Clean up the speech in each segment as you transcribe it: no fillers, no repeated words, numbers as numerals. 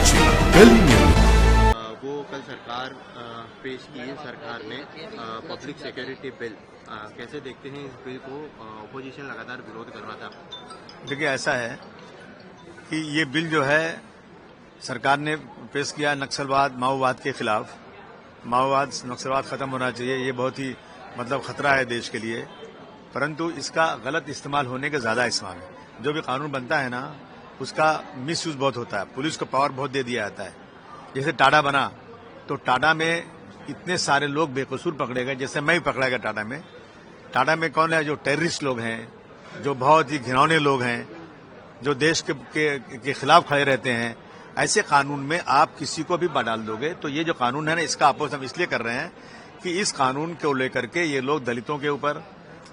साक्षी television. वो कल सरकार पेश की है सरकार ने पब्लिक सिक्योरिटी बिल। कैसे देखते हैं इस बिल को? अपोजिशन लगातार विरोध कर रहा था। देखिए, ऐसा है कि ये बिल जो है सरकार ने पेश किया नक्सलवाद माओवाद के खिलाफ। माओवाद नक्सलवाद खत्म होना चाहिए, ये बहुत ही खतरा है देश के लिए। परंतु इसका गलत इस्तेमाल होने का ज्यादा इस्तेमाल है। जो भी कानून बनता है ना, उसका मिसयूज बहुत होता है। पुलिस को पावर बहुत दे दिया जाता है। जैसे टाडा बना तो टाडा में इतने सारे लोग बेकसूर पकड़े गए, जैसे मैं भी पकड़ा गया टाडा में। टाडा में कौन है? जो टेररिस्ट लोग हैं, जो बहुत ही घिनौने लोग हैं, जो देश के खिलाफ खड़े रहते हैं। ऐसे कानून में आप किसी को भी डाल दोगे तो ये जो कानून है ना, इसका अपोज हम इसलिए कर रहे हैं कि इस कानून को लेकर के ये लोग दलितों के ऊपर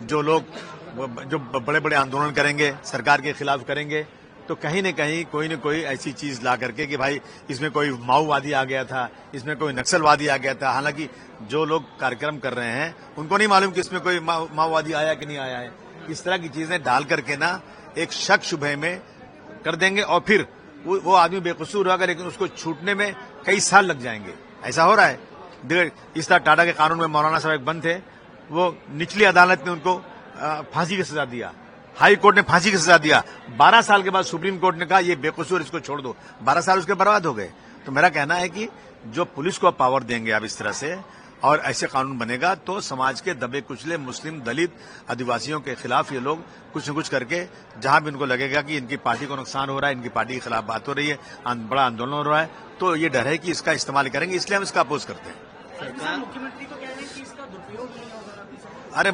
जो बड़े बड़े आंदोलन करेंगे, सरकार के खिलाफ करेंगे, तो कहीं न कहीं कोई न कोई ऐसी चीज ला करके कि भाई इसमें कोई माओवादी आ गया था, इसमें कोई नक्सलवादी आ गया था। हालांकि जो लोग कार्यक्रम कर रहे हैं उनको नहीं मालूम कि इसमें कोई माओवादी आया कि नहीं आया है। इस तरह की चीजें डाल करके ना एक शक शुबह में कर देंगे और फिर वो आदमी बेकसूर होगा, लेकिन उसको छूटने में कई साल लग जाएंगे। ऐसा हो रहा है। इस तरह टाटा के कानून में मौलाना साहब एक बंद थे, वो निचली अदालत ने उनको फांसी की सजा दिया, हाई कोर्ट ने फांसी की सजा दिया। 12 साल के बाद सुप्रीम कोर्ट ने कहा ये बेकसूर, इसको छोड़ दो। 12 साल उसके बर्बाद हो गए। तो मेरा कहना है कि जो पुलिस को पावर देंगे आप इस तरह से, और ऐसे कानून बनेगा तो समाज के दबे कुचले मुस्लिम, दलित, आदिवासियों के खिलाफ ये लोग कुछ न कुछ करके, जहां भी उनको लगेगा कि इनकी पार्टी को नुकसान हो रहा है, इनकी पार्टी के खिलाफ बात हो रही है, बड़ा आंदोलन हो रहा है, तो ये डर है कि इसका इस्तेमाल करेंगे, इसलिए हम इसका अपोज करते हैं। मुख्यमंत्री को कह रहे हैं कि इसका दुरुपयोग नहीं होगा। अरे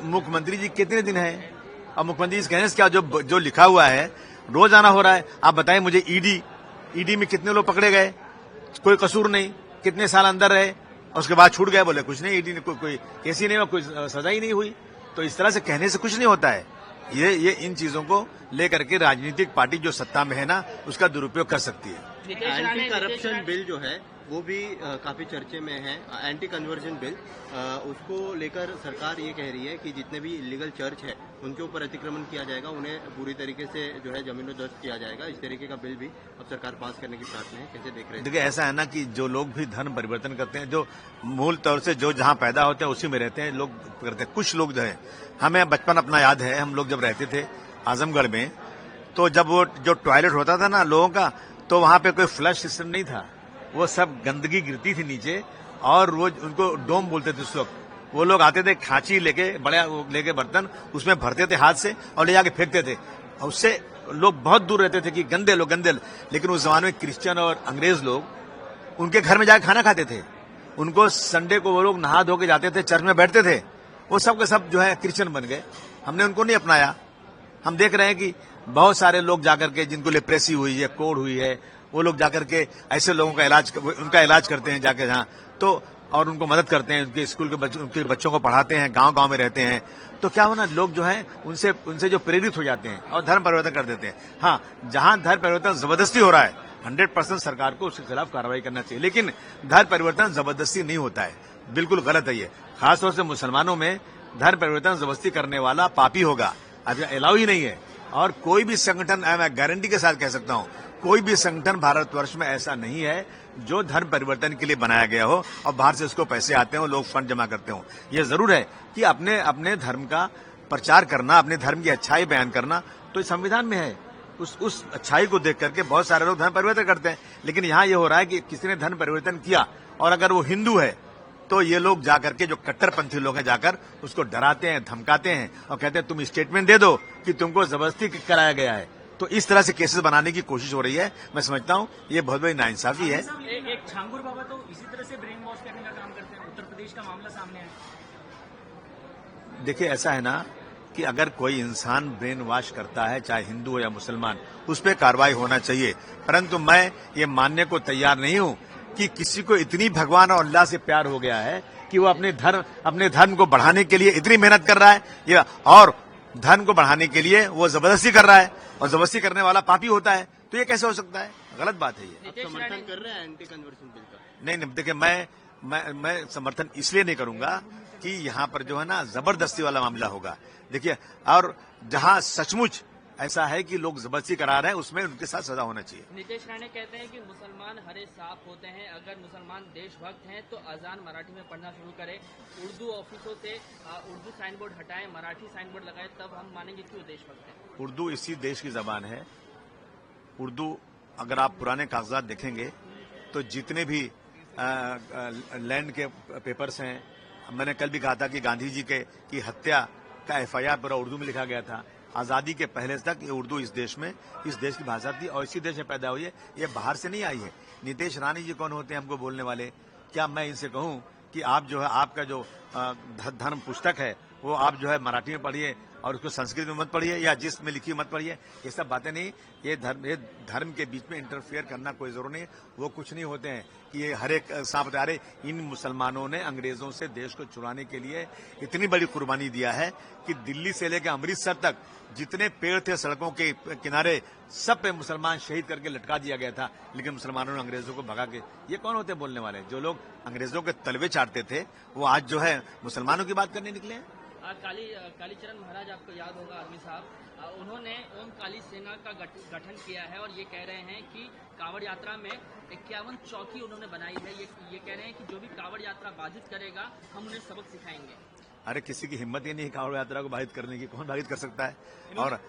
मुख्यमंत्री जी कितने दिन है? अब मुख्यमंत्री जी कहने से क्या, जो लिखा हुआ है रोज आना हो रहा है। आप बताएं मुझे, ईडी में कितने लोग पकड़े गए, कोई कसूर नहीं, कितने साल अंदर रहे, उसके बाद छूट गए, बोले कुछ नहीं, ईडी ने कोई केस ही नहीं हुआ, कोई सजा ही नहीं हुई। तो इस तरह से कहने से कुछ नहीं होता है। ये इन चीजों को लेकर के राजनीतिक पार्टी जो सत्ता में है ना, उसका दुरुपयोग कर सकती है। एंटी करप्शन बिल जो है वो भी काफी चर्चे में है। एंटी कन्वर्जन बिल, उसको लेकर सरकार ये कह रही है कि जितने भी इलीगल चर्च है उनके ऊपर अतिक्रमण किया जाएगा, उन्हें पूरी तरीके से जो है जमीनों जब्त किया जाएगा। इस तरीके का बिल भी अब सरकार पास करने की प्रार्थना है। कैसे देख रहे हैं? देखिए, ऐसा है ना कि जो लोग भी धर्म परिवर्तन करते हैं, जो मूल तौर से जो जहां पैदा होते हैं उसी में रहते हैं, लोग करते हैं। कुछ लोग जो है, हमें बचपन अपना याद है, हम लोग जब रहते थे आजमगढ़ में, तो जब वो जो टॉयलेट होता था ना लोगों का, तो वहां पे कोई फ्लश सिस्टम नहीं था। वो सब गंदगी गिरती थी नीचे, और वो उनको डोम बोलते थे उस वक्त। वो लोग आते थे खांची लेके, बड़ा लेके बर्तन, उसमें भरते थे हाथ से और ले जाके फेंकते थे। उससे लोग बहुत दूर रहते थे कि गंदे लोग। लेकिन उस जमाने में क्रिश्चियन और अंग्रेज लोग उनके घर में जाकर खाना खाते थे। उनको संडे को वो लोग नहा धो के जाते थे, चर्च में बैठते थे। वो सब के सब जो है क्रिश्चियन बन गए। हमने उनको नहीं अपनाया। हम देख रहे हैं कि बहुत सारे लोग जाकर के, जिनको लेप्रेसी हुई है, कोढ़ हुई है, वो लोग जाकर के ऐसे लोगों का उनका इलाज करते हैं जाके जहाँ, तो और उनको मदद करते हैं, उनके स्कूल के उनके बच्चों को पढ़ाते हैं, गांव में रहते हैं। तो क्या होना, लोग जो हैं उनसे जो प्रेरित हो जाते हैं और धर्म परिवर्तन कर देते हैं। हाँ, जहां धर्म परिवर्तन जबरदस्ती हो रहा है, 100% सरकार को उसके खिलाफ कार्रवाई करना चाहिए। लेकिन धर्म परिवर्तन जबरदस्ती नहीं होता है, बिल्कुल गलत है ये। खासतौर से मुसलमानों में धर्म परिवर्तन जबरदस्ती करने वाला पापी होगा, अभी अलाउ ही नहीं है। और कोई भी संगठन, मैं गारंटी के साथ कह सकता हूं, कोई भी संगठन भारतवर्ष में ऐसा नहीं है जो धर्म परिवर्तन के लिए बनाया गया हो और बाहर से उसको पैसे आते हो, लोग फंड जमा करते हो। ये जरूर है कि अपने धर्म का प्रचार करना, अपने धर्म की अच्छाई बयान करना, तो संविधान में है। उस अच्छाई को देख करके बहुत सारे लोग धर्म परिवर्तन करते हैं। लेकिन यहाँ ये हो रहा है कि किसी ने धर्म परिवर्तन किया, और अगर वो हिंदू है तो ये लोग जाकर के, जो कट्टरपंथी लोग हैं, जाकर उसको डराते हैं, धमकाते हैं और कहते हैं तुम स्टेटमेंट दे दो कि तुमको जबरदस्ती कराया गया है। तो इस तरह से केसेस बनाने की कोशिश हो रही है। मैं समझता हूँ ये बहुत बड़ी नाइंसाफी है। एक छांगुर बाबा तो इसी तरह से ब्रेन वॉश करने का काम करते हैं। उत्तर प्रदेश का मामला सामने आया। देखिए, ऐसा है ना कि अगर कोई इंसान ब्रेन वॉश करता है, चाहे हिंदू हो या मुसलमान, उस पर कार्रवाई होना चाहिए। परंतु मैं ये मानने को तैयार नहीं हूँ कि किसी को इतनी भगवान और अल्लाह से प्यार हो गया है कि वो अपने धर्म को बढ़ाने के लिए इतनी मेहनत कर रहा है, और धर्म को बढ़ाने के लिए वो जबरदस्ती कर रहा है, और जबरदस्ती करने वाला पापी होता है। तो ये कैसे हो सकता है? गलत बात है ये। आप समर्थन कर रहे हैं एंटी कन्वर्जन बिल का? नहीं, देखिए, मैं समर्थन इसलिए नहीं करूंगा कि यहाँ पर जो है ना जबरदस्ती वाला मामला होगा। देखिए, और जहाँ सचमुच ऐसा है कि लोग जबरदस्ती करा रहे हैं, उसमें उनके साथ सजा होना चाहिए। नीतीश राणे कहते हैं कि मुसलमान हरे साफ होते हैं, अगर मुसलमान देशभक्त हैं तो अजान मराठी में पढ़ना शुरू करें, उर्दू ऑफिसों से उर्दू साइन बोर्ड हटाएं, मराठी साइन बोर्ड लगाएं, तब हम मानेंगे कि वो देशभक्त हैं। उर्दू इसी देश की जबान है। उर्दू अगर आप पुराने कागजात देखेंगे तो जितने भी लैंड के पेपर्स हैं, मैंने कल भी कहा था कि गांधी जी की हत्या का एफआईआर पूरा उर्दू में लिखा गया था। आजादी के पहले तक ये उर्दू इस देश की भाषा थी और इसी देश में पैदा हुई है, ये बाहर से नहीं आई है। नीतीश राणे जी कौन होते हैं हमको बोलने वाले? क्या मैं इनसे कहूं कि आप जो है आपका जो धर्म पुस्तक है वो आप जो है मराठी में पढ़िए और उसको संस्कृत में मत पढ़िए या जिसमें लिखी मत पढ़िए, ये सब बातें नहीं। ये धर्म के बीच में इंटरफेयर करना कोई जरूर नहीं। वो कुछ नहीं होते हैं कि ये हर एक साफ अरे इन मुसलमानों ने अंग्रेजों से देश को छुड़ाने के लिए इतनी बड़ी कुर्बानी दिया है कि दिल्ली से लेकर अमृतसर तक जितने पेड़ थे सड़कों के किनारे सब पे मुसलमान शहीद करके लटका दिया गया था, लेकिन मुसलमानों ने अंग्रेजों को भगा के। ये कौन होते बोलने वाले? जो लोग अंग्रेजों के तलवे चाटते थे वो आज जो है मुसलमानों की बात करने निकले हैं। कालीचरण महाराज आपको याद होगा, आर्मी साहब, उन्होंने ओम काली सेना का गठन किया है और ये कह रहे हैं कि कांवड़ यात्रा में 51 चौकी उन्होंने बनाई है। ये कह रहे हैं कि जो भी कांवड़ यात्रा बाधित करेगा हम उन्हें सबक सिखाएंगे। अरे किसी की हिम्मत ही नहीं कांवड़ यात्रा को बाधित करने की, कौन बाधित कर सकता है?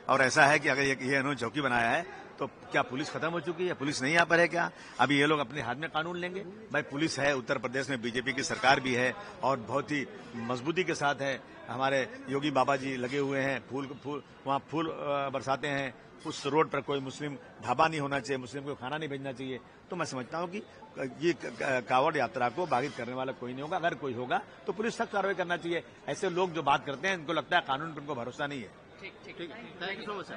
और ऐसा है कि अगर ये इन्होंने चौकी बनाया है तो क्या पुलिस खत्म हो चुकी है? पुलिस नहीं यहाँ पर है क्या? अभी ये लोग अपने हाथ में कानून लेंगे? भाई पुलिस है, उत्तर प्रदेश में बीजेपी की सरकार भी है और बहुत ही मजबूती के साथ है। हमारे योगी बाबा जी लगे हुए हैं, वहाँ फूल बरसाते हैं। उस रोड पर कोई मुस्लिम ढाबा नहीं होना चाहिए, मुस्लिम को खाना नहीं भेजना चाहिए। तो मैं समझता हूँ कि ये कांवड़ यात्रा को बाधित करने वाला कोई नहीं होगा। अगर कोई होगा तो पुलिस सख्त कार्रवाई करना चाहिए। ऐसे लोग जो बात करते हैं इनको लगता है कानून पर उनको भरोसा नहीं है। ठीक। Thank you so much sir.